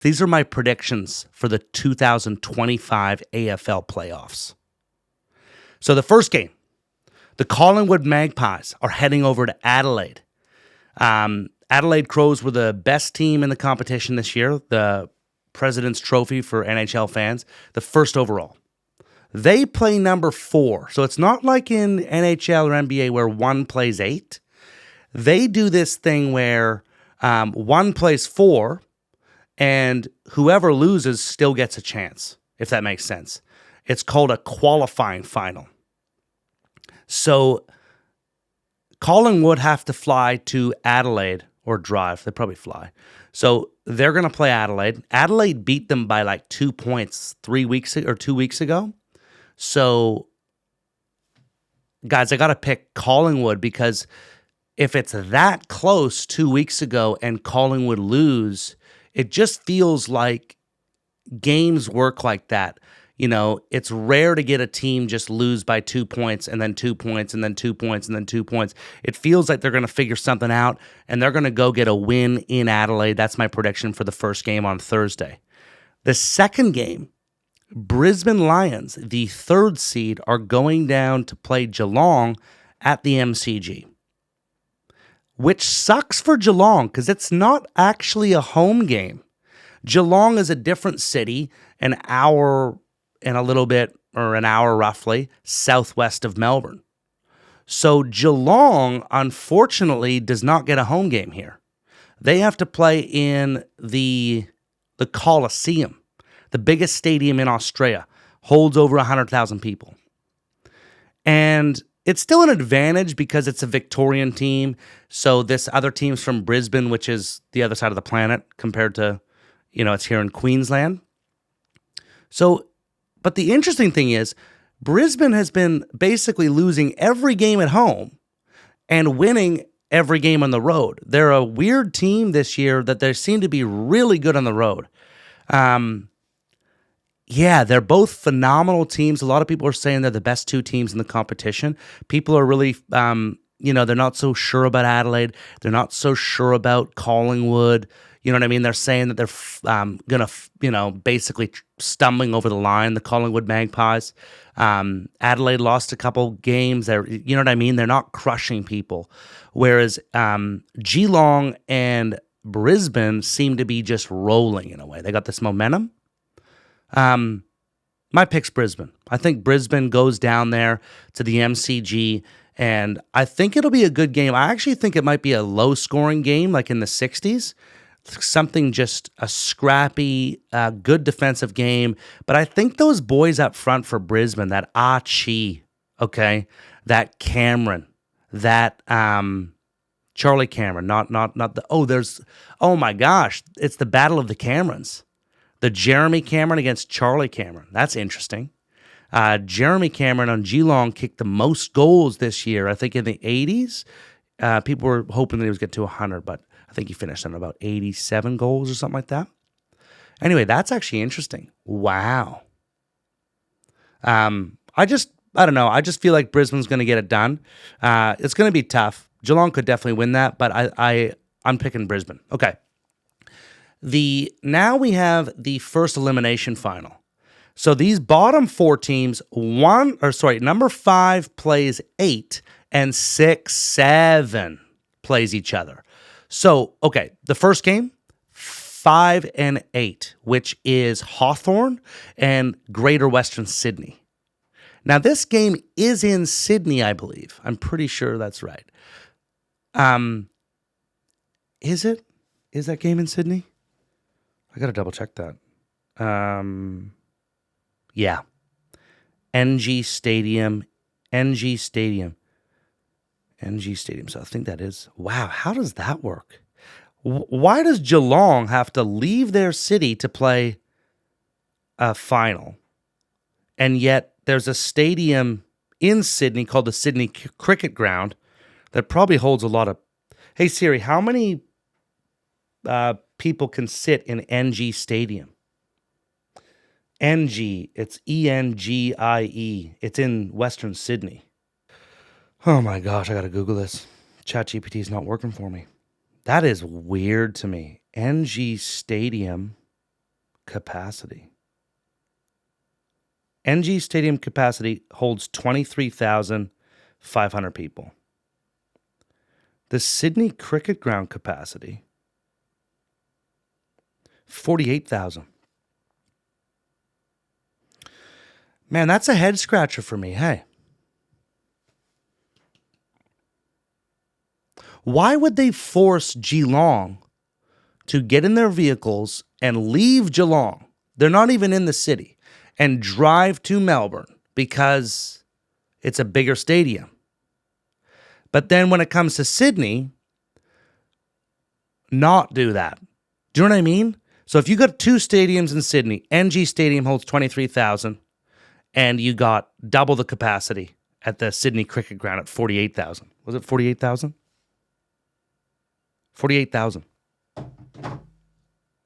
These are my predictions for the 2025 AFL playoffs. So the first game, the Collingwood Magpies are heading over to Adelaide. Adelaide Crows were the best team in the competition this year, the President's Trophy for NHL fans, the first overall. They play number 4. So it's not like in NHL or NBA where 1 plays 8. They do this thing where 1 plays 4, and whoever loses still gets a chance, if that makes sense. It's called a qualifying final. So Collingwood have to fly to Adelaide or drive. They probably fly. So they're going to play Adelaide. Adelaide beat them by like 2 points 2 weeks ago. So, guys, I got to pick Collingwood because if it's that close 2 weeks ago and Collingwood lose, it just feels like games work like that. You know, it's rare to get a team just lose by 2 points and then 2 points and then 2 points and then 2 points. It feels like they're going to figure something out and they're going to go get a win in Adelaide. That's my prediction for the first game on Thursday. The second game, Brisbane Lions, the 3rd seed, are going down to play Geelong at the MCG, which sucks for Geelong because it's not actually a home game. Geelong is a different city, an hour and a little bit, or an hour roughly, southwest of Melbourne. So Geelong, unfortunately, does not get a home game here. They have to play in the Coliseum. The biggest stadium in Australia, holds over 100,000 people. And it's still an advantage because it's a Victorian team. So this other team's from Brisbane, which is the other side of the planet compared to, it's here in Queensland. So, but the interesting thing is Brisbane has been basically losing every game at home and winning every game on the road. They're a weird team this year that they seem to be really good on the road. Yeah, they're both phenomenal teams. A lot of people are saying they're the best 2 teams in the competition. People are really, they're not so sure about Adelaide. They're not so sure about Collingwood. You know what I mean? They're saying that they're going to, basically stumbling over the line, the Collingwood Magpies. Adelaide lost a couple games. You know what I mean? They're not crushing people. Whereas Geelong and Brisbane seem to be just rolling in a way. They got this momentum. My pick's Brisbane. I think Brisbane goes down there to the MCG, and I think it'll be a good game. I actually think it might be a low-scoring game, like in the 60s. Something just a scrappy, good defensive game. But I think those boys up front for Brisbane, that Chi, okay, that Cameron, that Charlie Cameron, not the oh my gosh, it's the Battle of the Camerons. The Jeremy Cameron against Charlie Cameron. That's interesting. Jeremy Cameron on Geelong kicked the most goals this year, I think in the 80s. People were hoping that he was get to 100, but I think he finished on about 87 goals or something like that. Anyway, that's actually interesting. Wow. I don't know. I just feel like Brisbane's going to get it done. It's going to be tough. Geelong could definitely win that, but I'm picking Brisbane. Okay. Now we have the first elimination final. So these bottom 4 teams, number 5 plays 8 and 6, 7 plays each other. So, okay, the first game, 5 and 8, which is Hawthorn and Greater Western Sydney. Now this game is in Sydney, I believe. I'm pretty sure that's right. Is it? Is that game in Sydney? I got to double check that. Yeah. NG Stadium. So I think that is. Wow, how does that work? Why does Geelong have to leave their city to play a final? And yet there's a stadium in Sydney called the Sydney Cricket Ground that probably holds a lot of. Hey Siri, how many people can sit in NG Stadium? NG, it's ENGIE. It's in Western Sydney. Oh my gosh, I gotta Google this. ChatGPT is not working for me. That is weird to me. NG Stadium. capacity. NG Stadium capacity holds 23,500 people. The Sydney Cricket Ground capacity, 48,000. Man, that's a head scratcher for me, hey. Why would they force Geelong to get in their vehicles and leave Geelong? They're not even in the city, and drive to Melbourne because it's a bigger stadium. But then when it comes to Sydney, not do that. Do you know what I mean? So if you got two stadiums in Sydney, NG Stadium holds 23,000, and you got double the capacity at the Sydney Cricket Ground at 48,000. Was it 48,000? 48,000.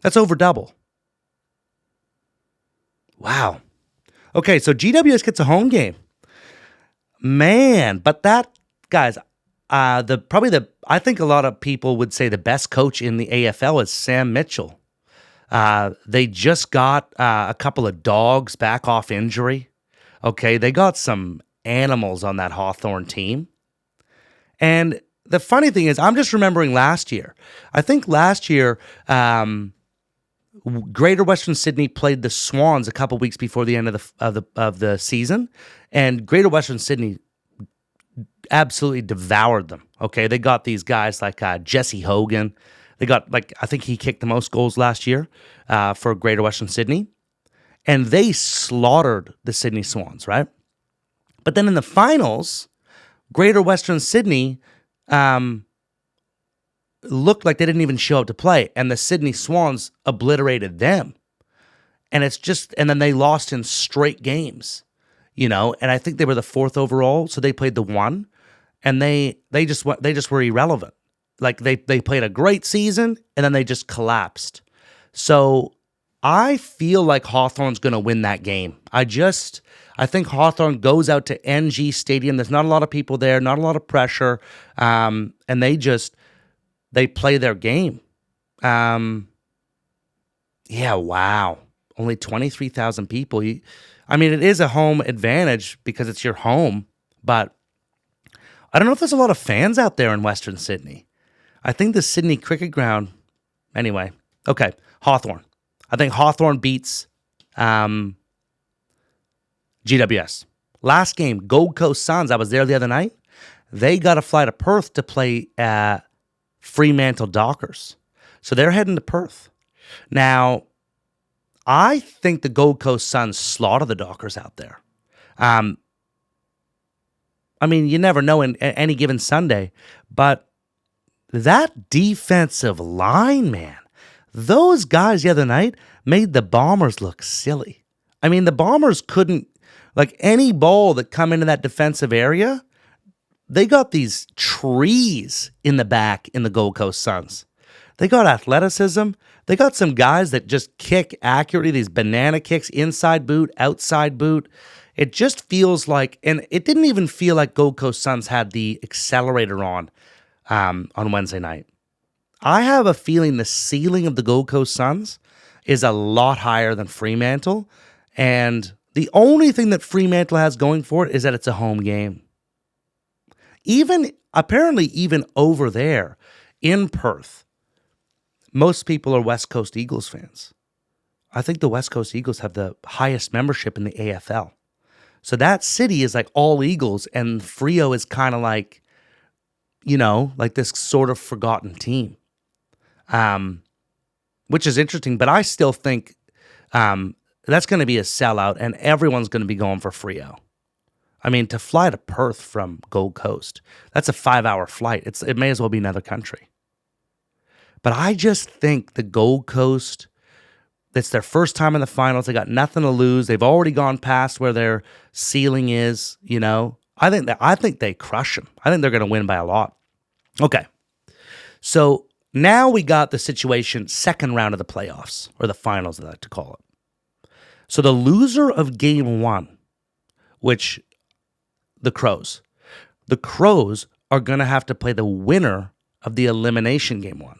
That's over double. Wow. Okay, so GWS gets a home game. Man, but that, guys, I think a lot of people would say the best coach in the AFL is Sam Mitchell. They just got a couple of dogs back off injury. Okay, they got some animals on that Hawthorn team. And the funny thing is, I'm just remembering last year. I think last year, Greater Western Sydney played the Swans a couple weeks before the end of the season, and Greater Western Sydney absolutely devoured them. Okay, they got these guys like Jesse Hogan. They got I think he kicked the most goals last year for Greater Western Sydney, and they slaughtered the Sydney Swans, right? But then in the finals, Greater Western Sydney looked like they didn't even show up to play, and the Sydney Swans obliterated them. And then they lost in straight games, and I think they were the 4th overall, so they played the 1, and they just were irrelevant. Like they played a great season, and then they just collapsed. So I feel like Hawthorn's going to win that game. I think Hawthorn goes out to NG Stadium. There's not a lot of people there, not a lot of pressure, and they play their game. Yeah, wow. Only 23,000 people. It is a home advantage because it's your home, but I don't know if there's a lot of fans out there in Western Sydney. I think the Sydney Cricket Ground, anyway. Okay, Hawthorn. I think Hawthorn beats GWS. Last game, Gold Coast Suns. I was there the other night. They got to fly to Perth to play Fremantle Dockers. So they're heading to Perth. Now, I think the Gold Coast Suns slaughter the Dockers out there. You never know in any given Sunday, but that defensive line, man, those guys the other night made the Bombers look silly. The Bombers couldn't, any ball that come into that defensive area, they got these trees in the back in the Gold Coast Suns. They got athleticism. They got some guys that just kick accurately, these banana kicks, inside boot, outside boot. It just feels like, and it didn't even feel like Gold Coast Suns had the accelerator on Wednesday night. I have a feeling the ceiling of the Gold Coast Suns is a lot higher than Fremantle, and the only thing that Fremantle has going for it is that it's a home game. Apparently even over there in Perth, most people are West Coast Eagles fans. I think the West Coast Eagles have the highest membership in the AFL. So that city is like all Eagles, and Freo is kind of like, this sort of forgotten team. Which is interesting, but I still think that's going to be a sellout, and everyone's going to be going for Freo. To fly to Perth from Gold Coast, that's a 5-hour flight. It may as well be another country. But I just think the Gold Coast, it's their first time in the finals. They got nothing to lose. They've already gone past where their ceiling is, I think they crush them. I think they're going to win by a lot. Okay. So now we got the situation, second round of the playoffs, or the finals, I like to call it. So the loser of game 1, which the Crows are going to have to play the winner of the elimination game 1.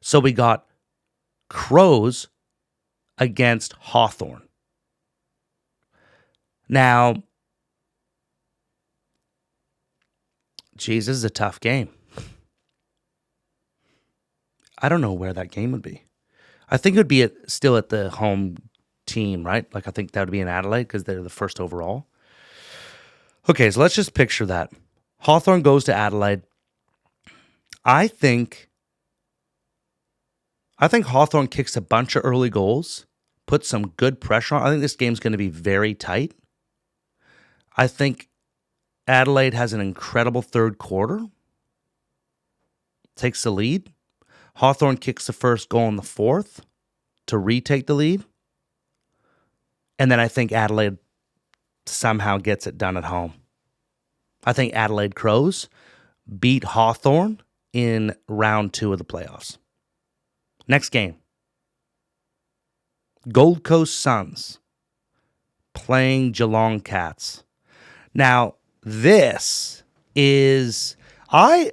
So we got Crows against Hawthorn. Now, geez, this is a tough game. I don't know where that game would be. I think it would be still at the home team, right? Like I think that would be in Adelaide because they're the first overall. Okay, so let's just picture that. Hawthorn goes to Adelaide. I think Hawthorn kicks a bunch of early goals, puts some good pressure on. I think this game's going to be very tight. I think Adelaide has an incredible third quarter, takes the lead. Hawthorn kicks the first goal in the fourth to retake the lead. And then I think Adelaide somehow gets it done at home. I think Adelaide Crows beat Hawthorn in round 2 of the playoffs. Next game. Gold Coast Suns playing Geelong Cats. Now, this is I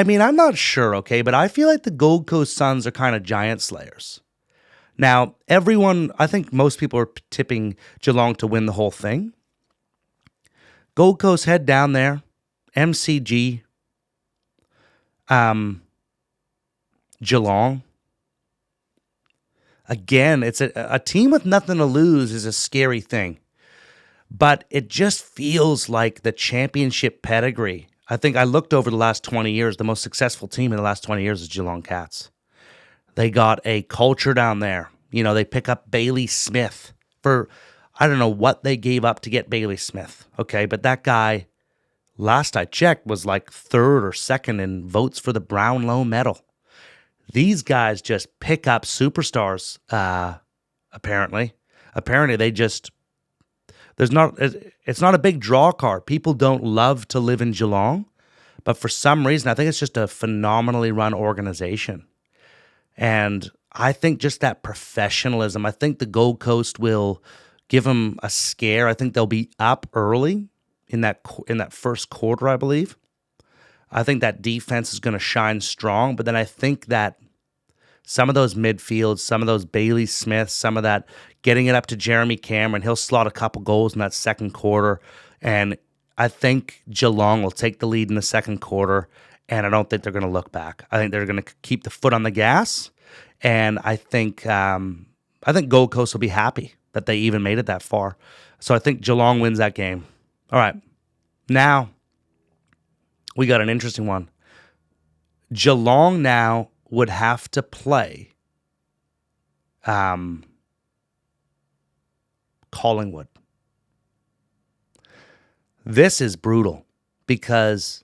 mean, I'm not sure, okay, but I feel like the Gold Coast Suns are kind of giant slayers. Now, I think most people are tipping Geelong to win the whole thing. Gold Coast head down there, MCG, Geelong. Again, it's a team with nothing to lose is a scary thing. But it just feels like the championship pedigree. I think I looked over the last 20 years. The most successful team in the last 20 years is Geelong Cats. They got a culture down there. You know, they pick up Bailey Smith for, I don't know what they gave up to get Bailey Smith. Okay, but that guy, last I checked, was like 3rd or 2nd in votes for the Brownlow medal. These guys just pick up superstars, apparently. Apparently they just, it's not a big draw card. People don't love to live in Geelong, but for some reason, I think it's just a phenomenally run organization. And I think just that professionalism, I think the Gold Coast will give them a scare. I think they'll be up early in that first quarter, I believe. I think that defense is going to shine strong, but then I think that some of those midfields, some of those Bailey Smith, some of that getting it up to Jeremy Cameron, he'll slot a couple goals in that second quarter, and I think Geelong will take the lead in the second quarter, and I don't think they're going to look back. I think they're going to keep the foot on the gas, and I think Gold Coast will be happy that they even made it that far. So I think Geelong wins that game. All right, now we got an interesting one. Geelong now would have to play Collingwood. This is brutal because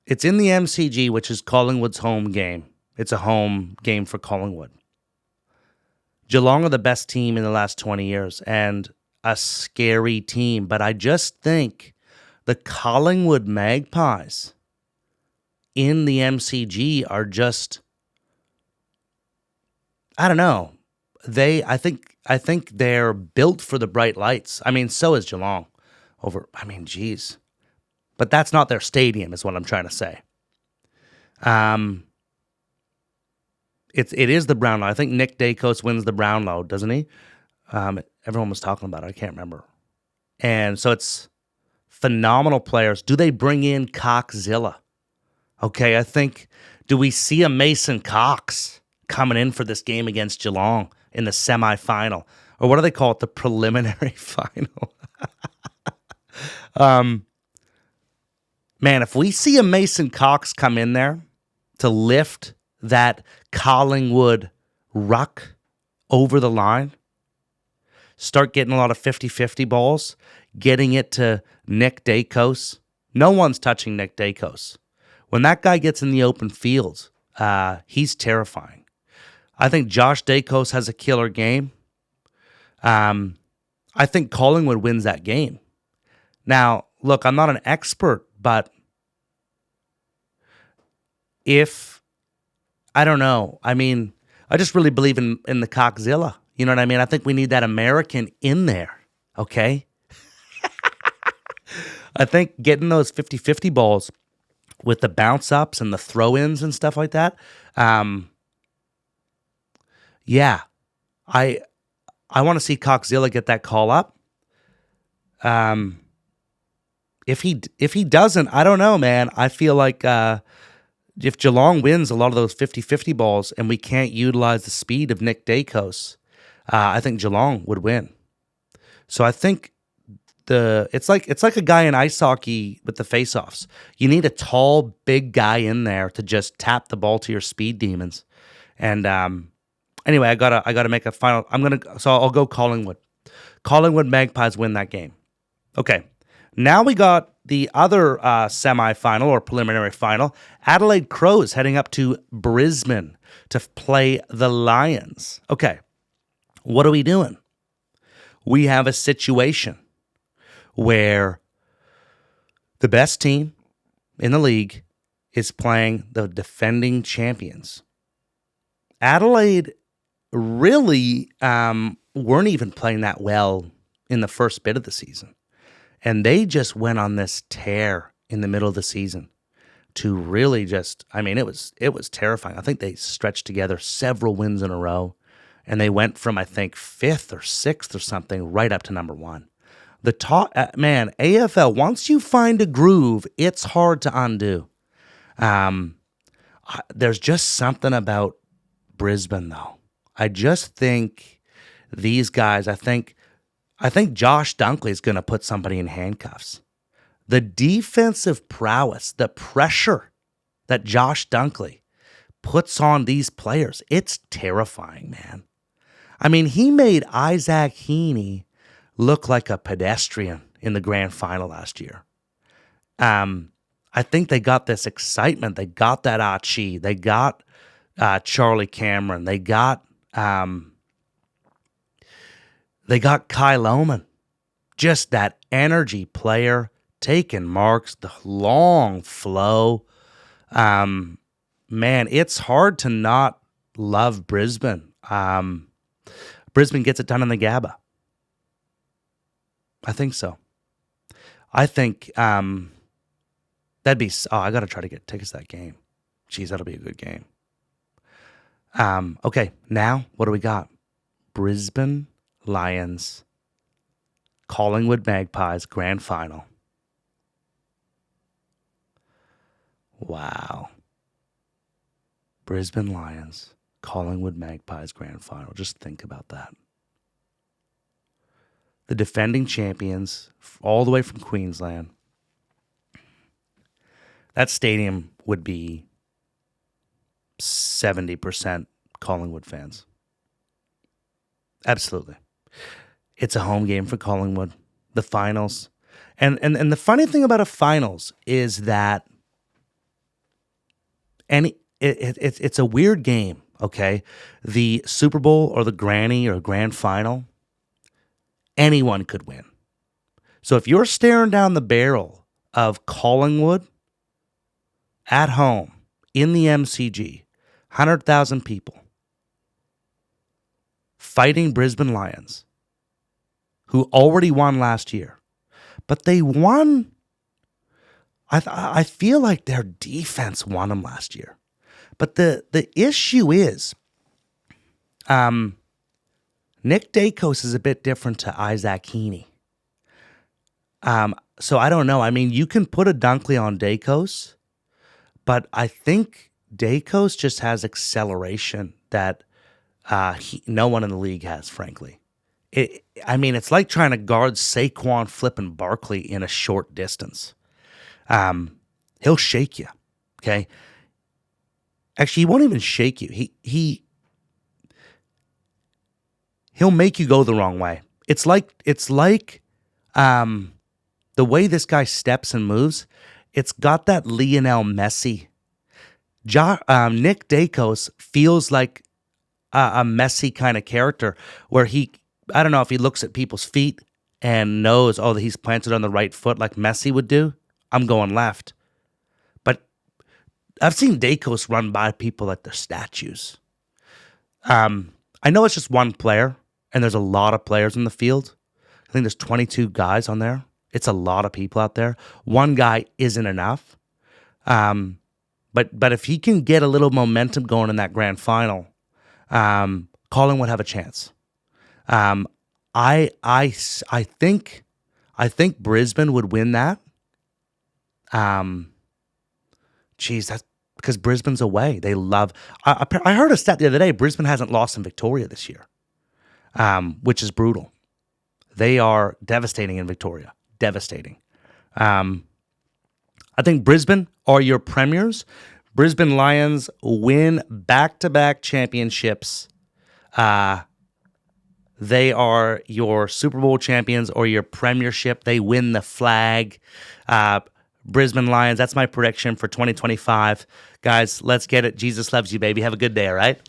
it's in the MCG, which is Collingwood's home game. It's a home game for Collingwood. Geelong are the best team in the last 20 years and a scary team, but I just think the Collingwood Magpies in the MCG are just, I don't know. I think they're built for the bright lights. I mean, so is Geelong. Geez. But that's not their stadium, is what I'm trying to say. It is the Brownlow. I think Nick Dacos wins the Brownlow, doesn't he? Everyone was talking about it. I can't remember. And so it's phenomenal players. Do they bring in Coxzilla? Okay, do we see a Mason Cox coming in for this game against Geelong in the semifinal? Or what do they call it? The preliminary final. Man, if we see a Mason Cox come in there to lift that Collingwood ruck over the line, start getting a lot of 50-50 balls, getting it to Nick Dacos. No one's touching Nick Dacos. When that guy gets in the open field, he's terrifying. I think Josh Dacos has a killer game. I think Collingwood wins that game. Now, look, I'm not an expert, but I don't know. I mean, I just really believe in the Coxzilla. You know what I mean? I think we need that American in there, okay? I think getting those 50-50 balls with the bounce-ups and the throw-ins and stuff like that, yeah, I I want to see Coxzilla get that call up. Um, if he doesn't, I don't know, man. I feel like if Geelong wins a lot of those 50-50 balls and we can't utilize the speed of Nick Dacos, I think Geelong would win. So I think it's like a guy in ice hockey with the faceoffs. You need a tall, big guy in there to just tap the ball to your speed demons. And anyway, I gotta make a final. I'll go Collingwood. Collingwood Magpies win that game. Okay, now we got the other semifinal or preliminary final. Adelaide Crows heading up to Brisbane to play the Lions. Okay, what are we doing? We have a situation where the best team in the league is playing the defending champions. Adelaide really weren't even playing that well in the first bit of the season. And they just went on this tear in the middle of the season to really it was terrifying. I think they stretched together several wins in a row, and they went from, I think, 5th or 6th or something right up to number 1. The top, man, AFL, once you find a groove, it's hard to undo. There's just something about Brisbane, though. I just think these guys, I think Josh Dunkley is going to put somebody in handcuffs. The defensive prowess, the pressure that Josh Dunkley puts on these players, it's terrifying, man. I mean, he made Isaac Heaney look like a pedestrian in the grand final last year. I think they got this excitement. They got that Archie. They got Charlie Cameron. They got Kai Lohman. Just that energy player, taking marks, the long flow. Man, it's hard to not love Brisbane. Brisbane gets it done in the Gabba. I think so. I think that'd be. Oh, I gotta try to get tickets to that game. Jeez, that'll be a good game. Okay, now what do we got? Brisbane Lions, Collingwood Magpies grand final. Wow. Brisbane Lions, Collingwood Magpies grand final. Just think about that. The defending champions, all the way from Queensland. That stadium would be 70% Collingwood fans. Absolutely. It's a home game for Collingwood. The finals. And the funny thing about a finals is that it's a weird game, okay? The Super Bowl or the Granny or Grand Final, anyone could win. So if you're staring down the barrel of Collingwood at home in the MCG, 100,000 people fighting Brisbane Lions, who already won last year, but they won. I feel like their defense won them last year. But the issue is, Nick Dacos is a bit different to Isaac Heaney. So I don't know. I mean, you can put a Dunkley on Dacos, but I think Dacos just has acceleration that no one in the league has, frankly. It's like trying to guard Saquon flipping Barkley in a short distance. He'll shake you, okay? Actually, he won't even shake you. He'll make you go the wrong way. It's like the way this guy steps and moves. It's got that Lionel Messi. Nick Dacos feels like a Messi kind of character where I don't know if he looks at people's feet and knows, oh, he's planted on the right foot like Messi would do. I'm going left. But I've seen Dacos run by people like they're statues. I know it's just one player, and there's a lot of players in the field. I think there's 22 guys on there. It's a lot of people out there. One guy isn't enough. But if he can get a little momentum going in that grand final, Collingwood have a chance. Um, I think Brisbane would win that. Um, Geez, that's because Brisbane's away. They love. I heard a stat the other day. Brisbane hasn't lost in Victoria this year, which is brutal. They are devastating in Victoria. Devastating. Um, I think Brisbane are your premiers. Brisbane Lions win back-to-back championships. They are your Super Bowl champions or your premiership. They win the flag. Brisbane Lions, that's my prediction for 2025. Guys, let's get it. Jesus loves you, baby. Have a good day, all right?